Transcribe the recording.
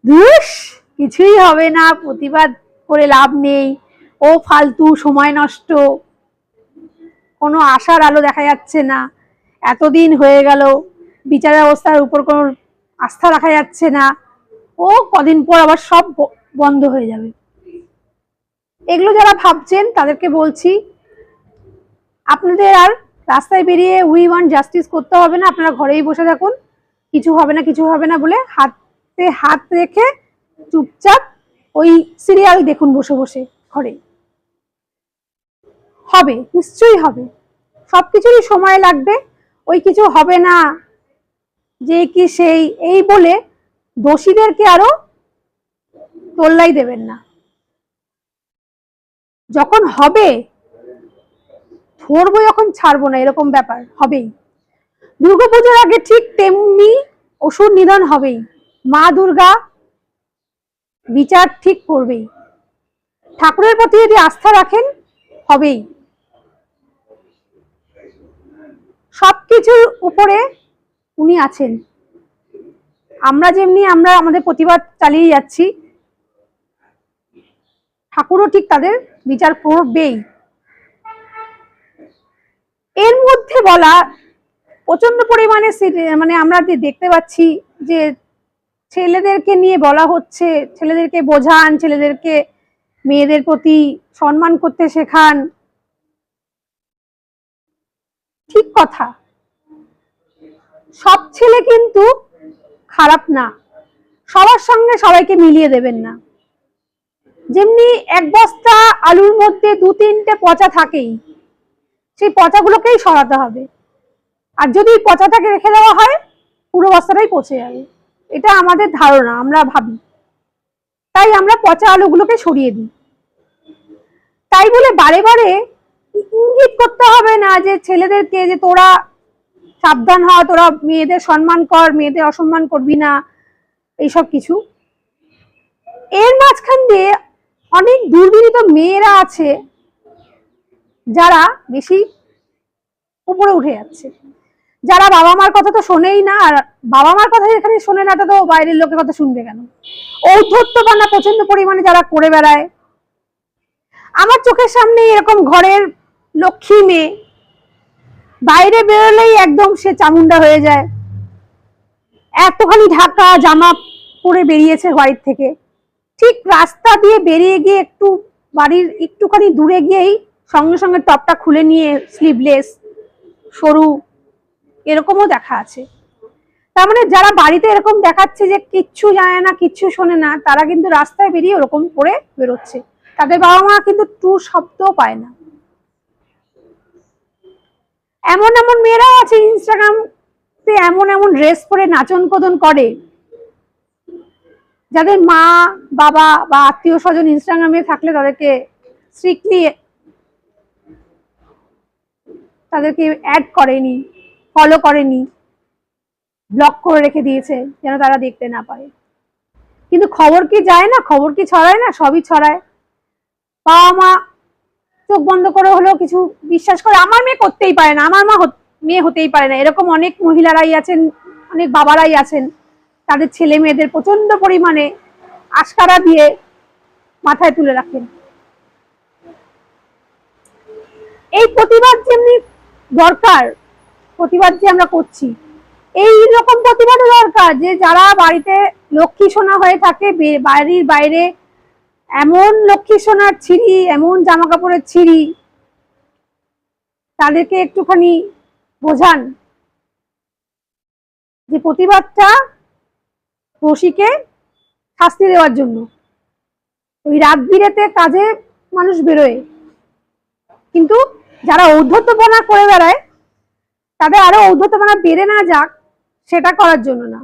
ধুস, কিছুই হবে না, প্রতিবাদ করে লাভ নেই, ও ফালতু সময় নষ্ট, কোনো আশার আলো দেখা যাচ্ছে না, এতদিন হয়ে গেল বিচার ব্যবস্থার উপর কোনো আস্থা রাখা যাচ্ছে না, ও কদিন পর আবার সব বন্ধ হয়ে যাবে। এগুলো যারা ভাবছেন তাদেরকে বলছি, আপনাদের আর রাস্তায় বেরিয়ে উই ওয়ান্ট জাস্টিস করতে হবে না, আপনারা ঘরেই বসে থাকুন, কিছু হবে না কিছু হবে না বলে হাতে হাত রেখে চুপচাপ ওই সিরিয়াল দেখুন বসে বসে ঘরে। হবে, নিশ্চয়ই হবে, সবকিছুরই সময় লাগবে, ওই কিছু হবে না যে কি সেই এই বলে দোষীদেরকে আরো তোল্লাই দেবেন না। যখন হবে ধরবো, যখন ছাড়বো না, এরকম ব্যাপার হবেই। দুর্গাপুজোর আগে ঠিক তেমনি অসুর নিধন হবেই, মা দুর্গা বিচার ঠিক করবেই, ঠাকুরের প্রতি যদি আস্থা রাখেন হবেই। সবকিছুর উপরে উনি আছেন। আমরা যেমনি আমরা আমাদের প্রতিবাদ চালিয়ে যাচ্ছি, ঠাকুরও ঠিক তাদের বিচার করবেই। এর মধ্যে বলা প্রচন্ড পরিমাণে মানে আমরা যে দেখতে পাচ্ছি যে ছেলেদেরকে নিয়ে বলা হচ্ছে, ছেলেদেরকে বোঝান, ছেলেদেরকে মেয়েদের প্রতি সম্মান করতে শেখান, ঠিক কথা, সব ছেলে কিন্তু খারাপ না, সবার সঙ্গে সবাইকে মিলিয়ে দেবেন না। যেমনি এক বস্তা আলুর মধ্যে 2-3টে পচা থাকেই, সেই পচাগুলোকেই সরাতে হবে, আর যদি পচাটাকে রেখে দেওয়া হয় পুরো বস্তাটাই পচে যাবে, এটা আমাদের ধারণা, আমরা ভাবি, তাই আমরা পচা আলুগুলোকে সরিয়ে দিই। তাই বলে বারে বারে ইঙ্গিত করতে হবে না যে ছেলেদেরকে যে তোরা সাবধান হ, তোরা মেয়েদের সম্মান কর, মেয়েদের অসম্মান করবি না, এইসব কিছু। এর মাঝখান দিয়ে অনেক দুর্বিনীত মেয়েরা আছে যারা বেশি উপরে উঠে যাচ্ছে, যারা বাবা মার কথা তো শোনেই না, আর বাবা মার কথা এখানে শোনে না তো বাইরের লোকের কথা শুনবে কেন? ঔদ্ধত্যপনা প্রচন্ড পরিমাণে যারা করে বেড়ায়, আমার চোখের সামনে এরকম ঘরের লক্ষ্মী মেয়ে বাইরে বেরোলেই একদম সে চামুন্ডা হয়ে যায়, এতখানি ঢাকা জামা পরে বেরিয়েছে বাড়ির থেকে, ঠিক রাস্তা দিয়ে বেরিয়ে গিয়ে একটু বাড়ির একটুখানি দূরে গিয়েই সঙ্গে সঙ্গে টপটা খুলে নিয়ে স্লিভলেস সরু এরকমও দেখা আছে। তার মানে যারা বাড়িতে এরকম দেখাচ্ছে যে কিচ্ছু জানে না, কিচ্ছু শোনে না, তারা কিন্তু রাস্তায় বেরিয়ে ওরকম করে বেরোচ্ছে, তাদের বাবা মা কিন্তু টু শব্দও পায় না। এমন এমন মেয়েরাও আছে ইনস্টাগ্রামে এমন এমন ড্রেস পরে নাচন কদন করে, যাদের মা বাবা বা আত্মীয় স্বজন ইনস্টাগ্রামে থাকলে তাদেরকে স্ট্রিক্টলি তাদেরকে অ্যাড করেনি, ফলো করেনি, ব্লক করে রেখে দিয়েছে যেন তারা দেখতে না পারে। কিন্তু খবর কি যায় না, খবর কি ছড়ায় না? সবই ছড়ায়। বাবা মা চোখ বন্ধ করে হলেও কিছু বিশ্বাস করে, আমার মেয়ে করতেই পারে না, আমার মেয়ে হতেই পারে না, এরকম অনেক মহিলারাই আছেন, অনেক বাবারাই আছেন, তাদের ছেলে মেয়েদের প্রচন্ড পরিমাণে আশকারা দিয়ে মাথায় তুলে রাখেন। এই প্রতিবাদ যেমনি দরকার, প্রতিবাদ যে আমরা করছি, এই রকম প্রতিবাদও দরকার যে যারা বাড়িতে লক্ষ্মী সোনা হয়ে থাকে, বাড়ির বাইরে এমন লক্ষ্মী সোনার ছিঁড়ি, এমন জামা কাপড়ের ছিঁড়ি, তাদেরকে একটুখানি বোঝান যে প্রতিবাদটা দোষীকে শাস্তি দেওয়ার জন্য। ওই রাত বিরেতে কাজে মানুষ বেরোয়, কিন্তু যারা ঔদ্ধত্যপনা করে বেড়ায় তাদের আরো ঔদ্ধত্যপনা বেড়ে না যাক সেটা করার জন্য না।